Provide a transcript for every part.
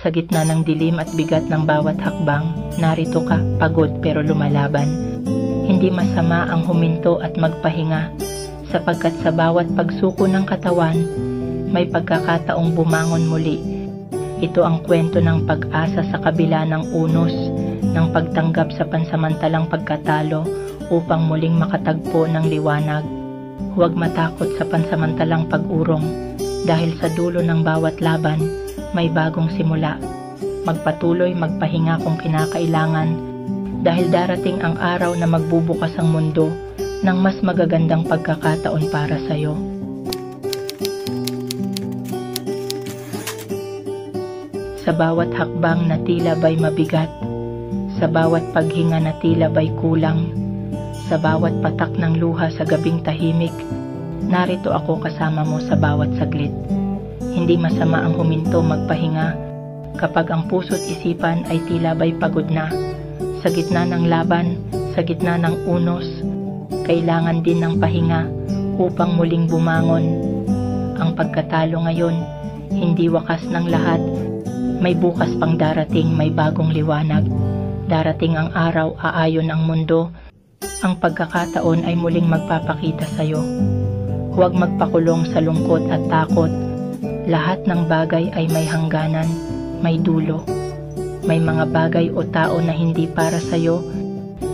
Sa gitna ng dilim at bigat ng bawat hakbang, narito ka, pagod pero lumalaban. Hindi masama ang huminto at magpahinga, sapagkat sa bawat pagsuko ng katawan, may pagkakataong bumangon muli. Ito ang kwento ng pag-asa sa kabila ng unos, ng pagtanggap sa pansamantalang pagkatalo upang muling makatagpo ng liwanag. Huwag matakot sa pansamantalang pag-urong, dahil sa dulo ng bawat laban, may bagong simula. Magpatuloy, magpahinga kung kinakailangan, dahil darating ang araw na magbubukas ang mundo ng mas magagandang pagkakataon para sa'yo. Sa bawat hakbang na tila ba'y mabigat, sa bawat paghinga na tila ba'y kulang, sa bawat patak ng luha sa gabing tahimik, narito ako kasama mo sa bawat saglit. Hindi masama ang huminto, magpahinga, kapag ang puso't isipan ay tila ba'y pagod na. Sa gitna ng laban, sa gitna ng unos, kailangan din ng pahinga upang muling bumangon. Ang pagkatalo ngayon, hindi wakas ng lahat. May bukas pang darating, may bagong liwanag. Darating ang araw, aayon ang mundo. Ang pagkakataon ay muling magpapakita sa'yo. Huwag magpakulong sa lungkot at takot. Lahat ng bagay ay may hangganan, may dulo. May mga bagay o tao na hindi para sa'yo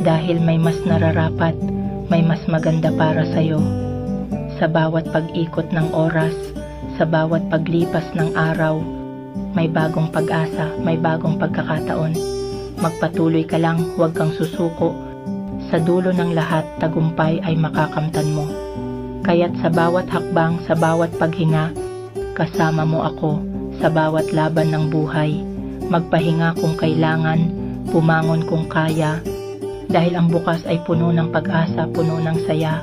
dahil may mas nararapat, may mas maganda para sa'yo. Sa bawat pag-ikot ng oras, sa bawat paglipas ng araw, may bagong pag-asa, may bagong pagkakataon. Magpatuloy ka lang, huwag kang susuko. Sa dulo ng lahat, tagumpay ay makakamtan mo. Kaya't sa bawat hakbang, sa bawat paghinga, kasama mo ako sa bawat laban ng buhay. Magpahinga kung kailangan, bumangon kung kaya, dahil ang bukas ay puno ng pag-asa, puno ng saya.